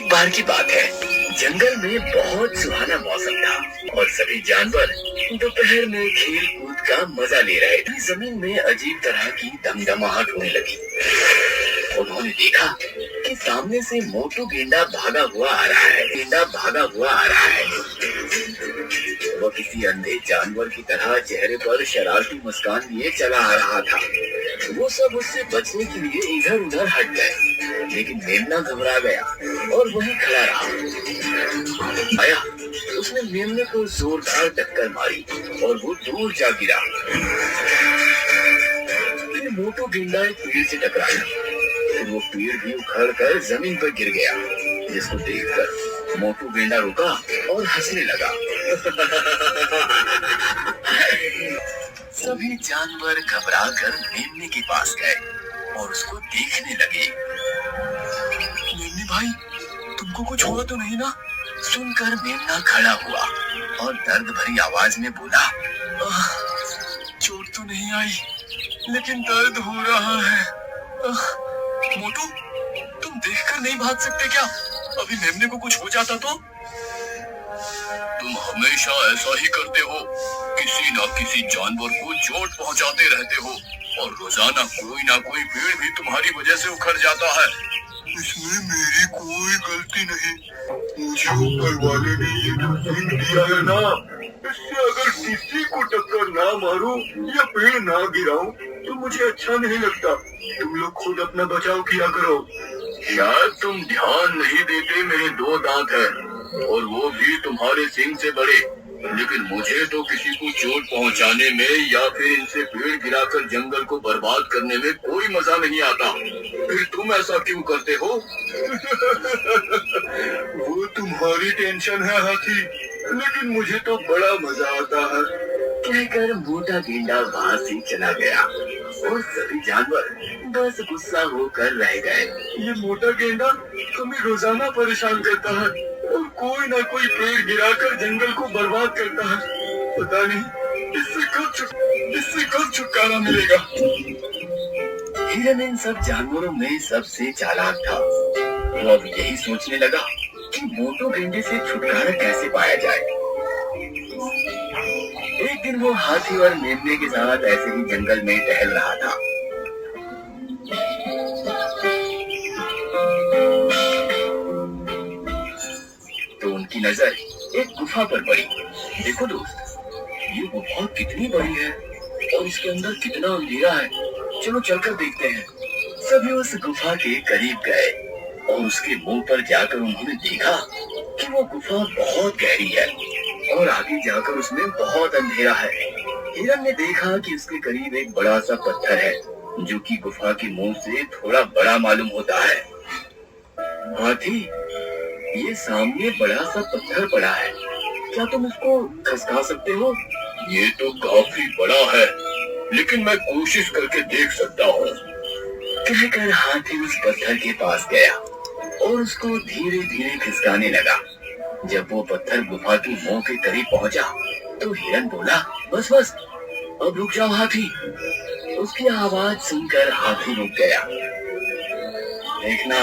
एक बार की बात है, जंगल में बहुत सुहाना मौसम था और सभी जानवर दोपहर में खेल कूद का मजा ले रहे थे। जमीन में अजीब तरह की दमदमाहट होने लगी। उन्होंने देखा कि सामने से मोटू गेंडा भागा हुआ आ रहा है। वो किसी अंधे जानवर की तरह चेहरे पर शरारती मुस्कान लिए चला आ रहा था। वो सब उससे बचने के लिए इधर उधर हट गए, लेकिन मेमना घबरा गया और वहीं खड़ा रहा। आया, उसने मेमने को जोरदार टक्कर मारी और वो दूर जा गिरा। फिर मोटू गेंडा एक पेड़ से टकराया, फिर वो पेड़ भी उखड़ कर जमीन पर गिर गया, जिसको देखकर मोटू गेंडा रुका और हंसने लगा। सभी जानवर घबराकर मेमने के पास गए और उसको देखने लगे। मेमने भाई, तुमको कुछ हुआ तो नहीं ना? सुनकर मेमना खड़ा हुआ और दर्द भरी आवाज में बोला, चोट तो नहीं आई, लेकिन दर्द हो रहा है। मोटू, तुम देखकर नहीं भाग सकते क्या? अभी मेमने को कुछ हो जाता तो? तुम हमेशा ऐसा ही करते हो, किसी न किसी जानवर को चोट पहुंचाते रहते हो और रोजाना कोई ना कोई पेड़ भी तुम्हारी वजह से उखड़ जाता है। इसमें मेरी कोई गलती नहीं, मुझे ऊपर वाले ने ये जो सीख दिया है ना, इससे अगर किसी को टक्कर ना मारूं या पेड़ ना गिराऊं तो मुझे अच्छा नहीं लगता। तुम लोग खुद अपना बचाव किया करो। शायद तुम ध्यान नहीं देते, मेरे 2 दांत हैं और वो भी तुम्हारे सींग से बड़े, लेकिन मुझे तो किसी को चोट पहुंचाने में या फिर इनसे पेड़ गिराकर जंगल को बर्बाद करने में कोई मजा नहीं आता। फिर तुम ऐसा क्यों करते हो? वो तुम्हारी टेंशन है हाथी, लेकिन मुझे तो बड़ा मजा आता है, कहकर मोटा गेंडा वहाँ से चला गया और सभी जानवर बस गुस्सा होकर रह गए। ये मोटा गेंडा हमें रोजाना परेशान करता है और कोई ना कोई पेड़ गिराकर जंगल को बर्बाद करता है। पता नहीं इससे कब छुटकारा मिलेगा। हिरन इन सब जानवरों में सबसे चालाक था। वो अब यही सोचने लगा कि मोटू गेंडे से छुटकारा कैसे पाया जाए। एक दिन वो हाथी और मेमने के साथ ऐसे ही जंगल में टहल रहा था। तो उनकी नजर एक गुफा पर पड़ी। देखो दोस्त, ये गुफा कितनी बड़ी है और इसके अंदर कितना अंधेरा है। चलो चलकर देखते हैं। सभी उस गुफा के करीब गए और उसके मुंह पर जाकर उन्होंने देखा कि वो गुफा बहुत गहरी है और आगे जाकर उसमें बहुत अंधेरा है। हिरन ने देखा कि उसके करीब एक बड़ा सा पत्थर है, जो कि गुफा के मुंह से थोड़ा बड़ा मालूम होता है। हाथी, ये सामने बड़ा सा पत्थर पड़ा है, क्या तुम इसको खसका सकते हो? ये तो काफी बड़ा है, लेकिन मैं कोशिश करके देख सकता हूँ, कहकर हाथी उस पत्थर के पास गया और उसको धीरे धीरे खिसकाने लगा। जब वो पत्थर गुफा के मुंह के करीब पहुंचा तो हिरन बोला, बस बस, अब रुक जाओ हाथी। उसकी आवाज सुनकर हाथी रुक गया। देखना,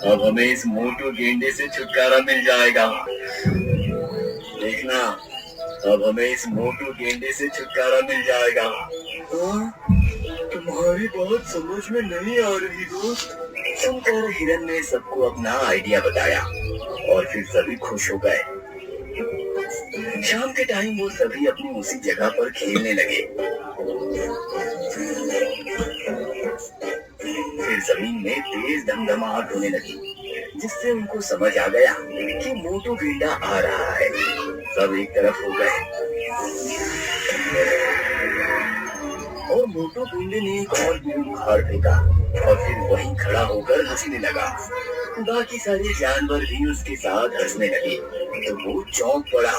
अब हमें इस मोटू गेंडे से छुटकारा मिल जाएगा। देखना, अब हमें इस मोटू गेंडे से छुटकारा मिल जाएगा। तुम्हारी बात समझ में नहीं आ रही दोस्त। सुनकर हिरन ने सबको अपना आइडिया बताया और फिर सभी खुश हो गए। शाम के टाइम वो सभी अपनी उसी जगह पर खेलने लगे। फिर जमीन में तेज धमधमाहट होने लगी, जिससे उनको समझ आ गया कि मोटू गेंडा आ रहा है। सब एक तरफ हो गए और मोटू गेंडे ने एक और पेड़ उखाड़ फेंका और फिर वहीं खड़ा होकर हंसने लगा। बाकी सारे जानवर भी उसके साथ हंसने लगे तो वो चौंक पड़ा।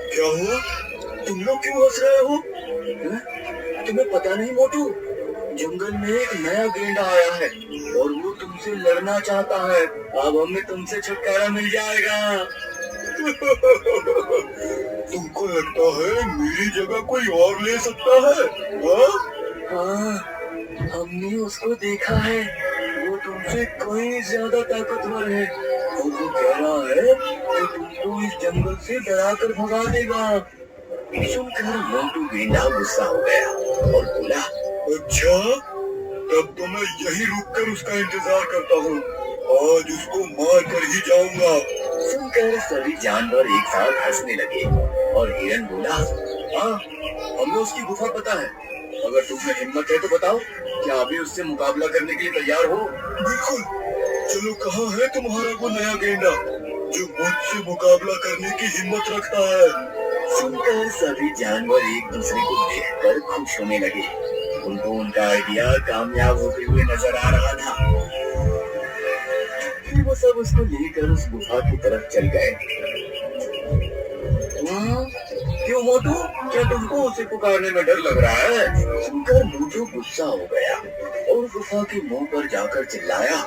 क्या हुआ? तुम लोग क्यों हंस रहे हो? तुम्हें पता नहीं मोटू, जंगल में एक नया गेंडा आया है और वो तुमसे लड़ना चाहता है। अब हमें तुमसे छुटकारा मिल जाएगा। तुमको लगता है मेरी जगह कोई और ले सकता है? हाँ, हमने उसको देखा है, वो तुमसे तुमसे कहीं ज्यादा ताकतवर है और वो कह रहा है कि तुमको इस जंगल से डरा कर भगा देगा। सुनकर मोटू गेंडा गुस्सा हो गया और बोला, अच्छा, तब तो मैं यही रुककर उसका इंतजार करता हूँ। आज उसको मार कर ही जाऊंगा। सुनकर सभी जानवर एक साथ हंसने लगे और हिरन बोला, हाँ, हमें उसकी गुफा पता है। अगर तुम्हें हिम्मत है तो बताओ, क्या अभी उससे मुकाबला करने के लिए तैयार हो? बिल्कुल। चलो, कहाँ है तुम्हारा वो नया गेंडा जो मुझसे मुकाबला करने की हिम्मत रखता है? सुनकर सभी जानवर एक दूसरे को देखकर खुश होने लगे। उनको उनका आइडिया कामयाब होते हुए नजर आ रहा था। फिर वो सब उसको लेकर उस गुफा की तरफ चल गए। क्यों मोटू, क्या तुमको उसे पुकारने में डर लग रहा है? सुनकर मोटू गुस्सा हो गया और गुफा के मुंह पर जाकर चिल्लाया,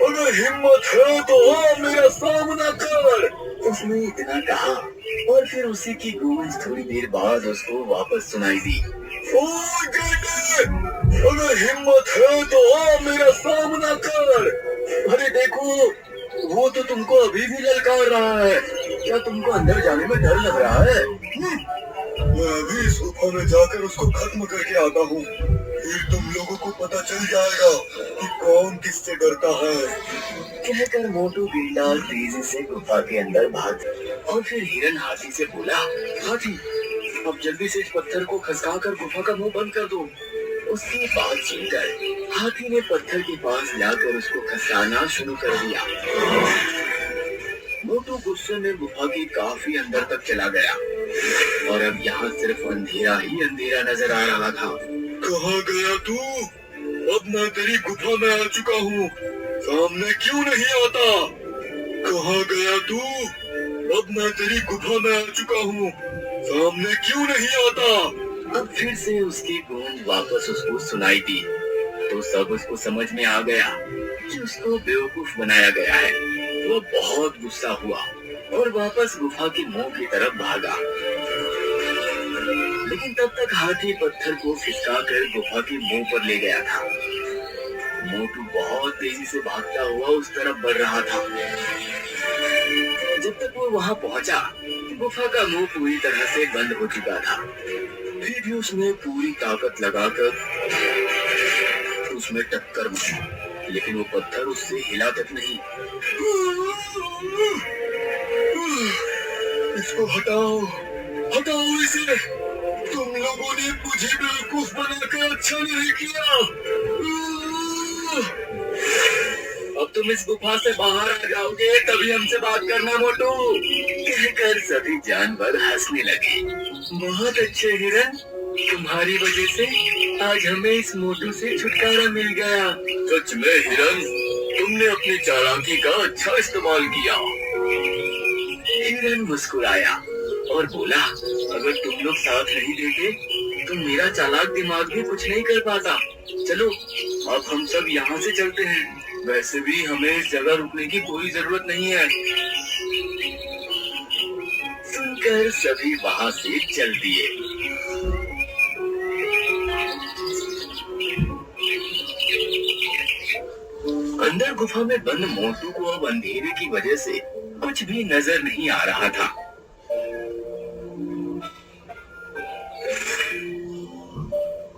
अगर हिम्मत है तो आ मेरा सामना कर। उसने इतना कहा और फिर उसी की गूंज थोड़ी देर बाद उसको वापस सुनाई दी। अगर हिम्मत है तो आ मेरा सामना कर। अरे देखो, वो तो तुमको अभी भी ललकार रहा है। क्या तुमको अंदर जाने में डर लग रहा है? मैं अभी इस गुफा में जाकर उसको खत्म करके आता हूँ, फिर तुम लोगों को पता चल जाएगा कि कौन किससे डरता है। कहकर मोटू गेंडा तेजी से गुफा के अंदर भाग और फिर हिरन हाथी से बोला, हाथी, अब जल्दी से इस पत्थर को खसका कर गुफा का मुंह बंद कर दो। उसकी बात सुनकर हाथी ने पत्थर के पास लाकर उसको खसकाना शुरू कर दिया। मोटू गुस्से में गुफा के काफी अंदर तक चला गया और अब यहाँ सिर्फ अंधेरा ही अंधेरा नजर आ रहा था। कहाँ गया तू? अब मैं तेरी गुफा में आ चुका हूँ, सामने क्यों नहीं आता? कहाँ गया तू? अब मैं तेरी गुफा में आ चुका हूँ, सामने क्यों नहीं आता? अब फिर से उसकी गूंज वापस उसको सुनाई दी तो सब उसको समझ में आ गया कि उसको बेवकूफ बनाया गया है। वो बहुत गुस्सा हुआ और वापस गुफा के मुंह की तरफ भागा। लेकिन तब तक हाथी पत्थर को खिसका कर गुफा के मुंह पर ले गया था। मोटू बहुत तेजी से भागता हुआ उस तरफ बढ़ रहा था। जब तक वो वहां पहुंचा, गुफा का मुंह पूरी तरह से बंद हो चुका था। फिर भी उसने पूरी ताकत लगाकर उसमें टक्कर मारी, लेकिन वो पत्थर उससे हिला तक नहीं। इसको हटाओ, हटाओ इसे। तुम लोगों ने मुझे बेवकूफ बनाकर अच्छा नहीं किया। अब तुम इस गुफा से बाहर आ जाओगे तभी हमसे बात करना मोटू। कहकर सभी जानवर हंसने लगे। बहुत अच्छे हिरन, तुम्हारी वजह से आज हमें इस मोटू से छुटकारा मिल गया। सच में हिरन, तुमने अपनी चालाकी का अच्छा इस्तेमाल किया। हिरन मुस्कुराया और बोला, अगर तुम लोग साथ नहीं देते तो मेरा चालाक दिमाग भी कुछ नहीं कर पाता। चलो, अब हम सब यहाँ से चलते हैं। वैसे भी हमें इस जगह रुकने की कोई जरूरत नहीं है। सुनकर सभी वहाँ से चल दिए। अंदर गुफा में बंद मोटू को अब अंधेरे की वजह से कुछ भी नजर नहीं आ रहा था।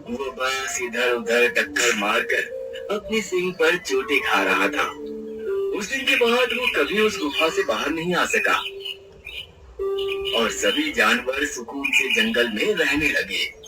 वो बस इधर उधर टक्कर मारकर अपनी सींग पर चोटें खा रहा था। उस दिन के बाद वो कभी उस गुफा से बाहर नहीं आ सका और सभी जानवर सुकून से जंगल में रहने लगे।